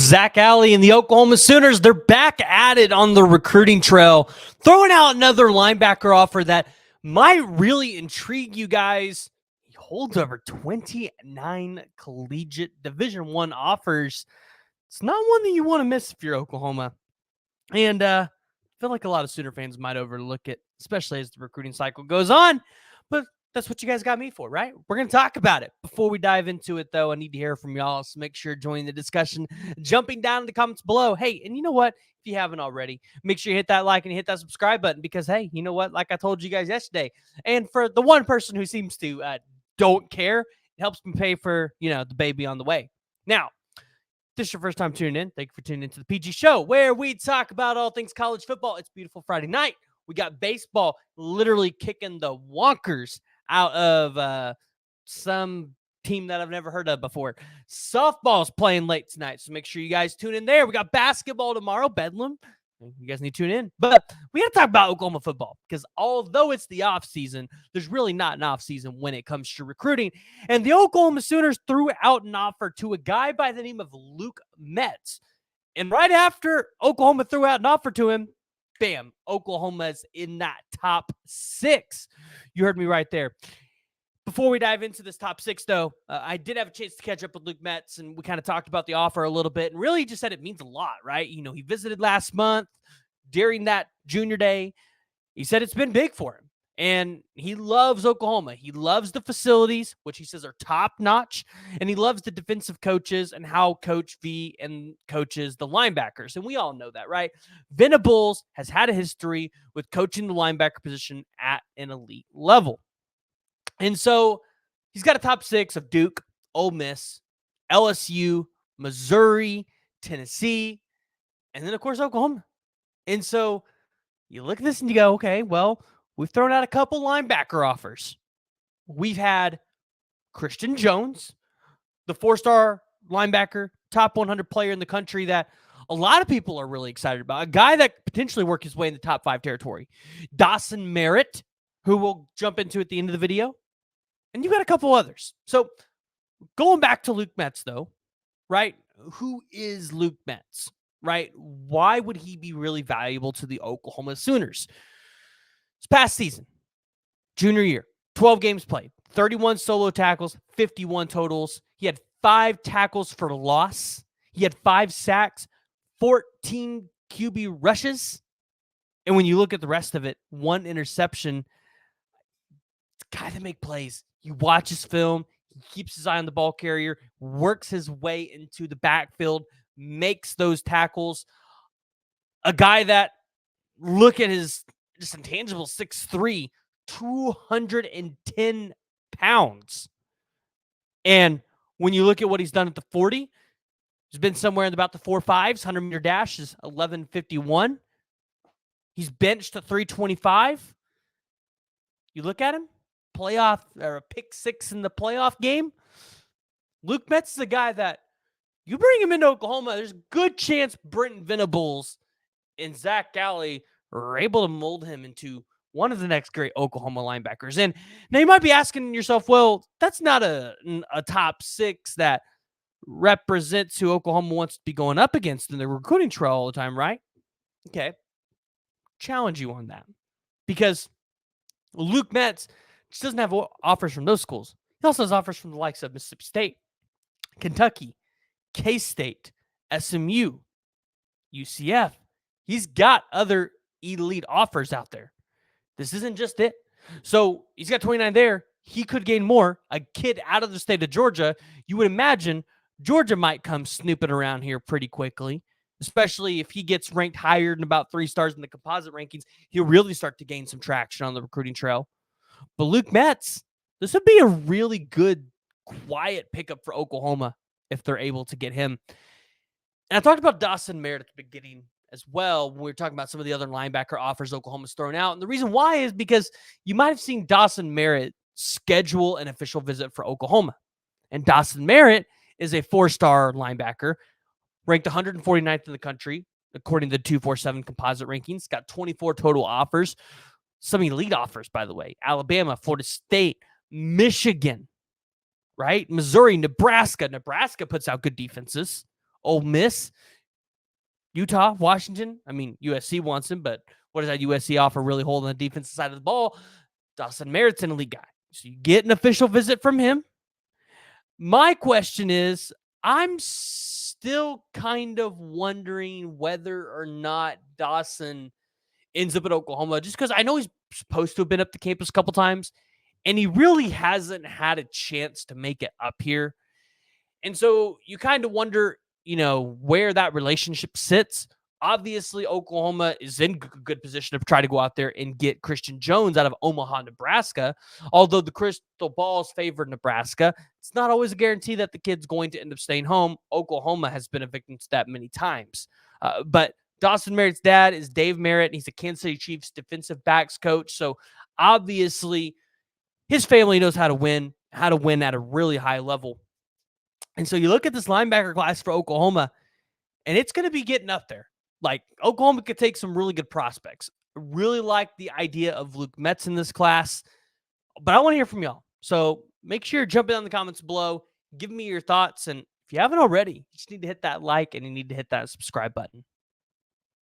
Zach Alley and the Oklahoma Sooners, they're back at it on the recruiting trail, throwing out another linebacker offer that might really intrigue you guys. He holds over 29 collegiate Division I offers. It's not one that you want to miss if you're Oklahoma. And I feel like a lot of Sooner fans might overlook it, especially as the recruiting cycle goes on. But that's what you guys got me for, right? We're going to talk about it. Before we dive into it, though, I need to hear from y'all, so make sure to join the discussion, jumping down in the comments below. Hey, and you know what? If you haven't already, make sure you hit that like and hit that subscribe button because, hey, you know what? Like I told you guys yesterday, and for the one person who seems to don't care, it helps me pay for, the baby on the way. Now, if this is your first time tuning in, thank you for tuning into the PG Show, where we talk about all things college football. It's beautiful Friday night. We got baseball literally kicking the wonkers out of some team that I've never heard of before. Softball's playing late tonight, so make sure you guys tune in there. We got basketball tomorrow, Bedlam. You guys need to tune in. But we got to talk about Oklahoma football because although it's the offseason, there's really not an offseason when it comes to recruiting. And the Oklahoma Sooners threw out an offer to a guy by the name of Luke Metz. And right after Oklahoma threw out an offer to him, bam, Oklahoma's in that top 6. You heard me right there. Before we dive into this top 6, though, I did have a chance to catch up with Luke Metz, and we kind of talked about the offer a little bit, and really just said it means a lot, right? He visited last month during that junior day. He said it's been big for him, and he loves Oklahoma. He loves the facilities, which he says are top-notch, and he loves the defensive coaches and how Coach V and coaches the linebackers, and we all know that, right? Venables has had a history with coaching the linebacker position at an elite level. And so he's got a top 6 of Duke, Ole Miss, LSU, Missouri, Tennessee, and then, of course, Oklahoma. And so you look at this and you go, okay, well, we've thrown out a couple linebacker offers. We've had Christian Jones, the 4-star linebacker, top 100 player in the country that a lot of people are really excited about, a guy that could potentially work his way in the top 5 territory. Dawson Merritt, who we'll jump into at the end of the video. And you got a couple others. So going back to Luke Metz, though, right? Who is Luke Metz, right? Why would he be really valuable to the Oklahoma Sooners? This past season, junior year, 12 games played, 31 solo tackles, 51 totals. He had 5 tackles for loss. He had 5 sacks, 14 QB rushes. And when you look at the rest of it, 1 interception. Guy that make plays. You watch his film, he keeps his eye on the ball carrier, works his way into the backfield, makes those tackles. A guy that, look at his just intangible 6'3", 210 pounds. And when you look at what he's done at the 40, he's been somewhere in about the 4.5s. 100-meter dash is 11:51. He's benched to 325. You look at him, playoff or a pick 6 in the playoff game. Luke Metz is a guy that you bring him into Oklahoma, there's a good chance Brenton Venables and Zach Alley are able to mold him into one of the next great Oklahoma linebackers. And now you might be asking yourself, well, that's not a top 6 that represents who Oklahoma wants to be going up against in the recruiting trail all the time, right? Okay. Challenge you on that. Because Luke Metz just doesn't have offers from those schools. He also has offers from the likes of Mississippi State, Kentucky, K-State, SMU, UCF. He's got other elite offers out there. This isn't just it. So he's got 29 there. He could gain more. A kid out of the state of Georgia, you would imagine Georgia might come snooping around here pretty quickly, especially if he gets ranked higher than about 3 stars in the composite rankings. He'll really start to gain some traction on the recruiting trail. But Luke Metz, this would be a really good, quiet pickup for Oklahoma if they're able to get him. And I talked about Dawson Merritt at the beginning as well when we were talking about some of the other linebacker offers Oklahoma's thrown out. And the reason why is because you might have seen Dawson Merritt schedule an official visit for Oklahoma. And Dawson Merritt is a 4-star linebacker, ranked 149th in the country, according to the 247 composite rankings. Got 24 total offers. Some elite offers, by the way. Alabama, Florida State, Michigan, right? Missouri, Nebraska. Nebraska puts out good defenses. Ole Miss, Utah, Washington. I mean, USC wants him, but what does that USC offer really hold on the defensive side of the ball? Dawson Merritt's an elite guy. So you get an official visit from him. My question is, I'm still kind of wondering whether or not Dawson ends up at Oklahoma, just because I know he's supposed to have been up to campus a couple times, and he really hasn't had a chance to make it up here. And so you kind of wonder, where that relationship sits. Obviously, Oklahoma is in good position to try to go out there and get Christian Jones out of Omaha, Nebraska. Although the crystal balls favor Nebraska, it's not always a guarantee that the kid's going to end up staying home. Oklahoma has been a victim to that many times. But Dawson Merritt's dad is Dave Merritt, and he's a Kansas City Chiefs defensive backs coach. So obviously, his family knows how to win at a really high level. And so you look at this linebacker class for Oklahoma, and it's going to be getting up there. Like, Oklahoma could take some really good prospects. I really like the idea of Luke Metz in this class, but I want to hear from y'all. So make sure you're jumping in the comments below. Give me your thoughts. And if you haven't already, you just need to hit that like and you need to hit that subscribe button.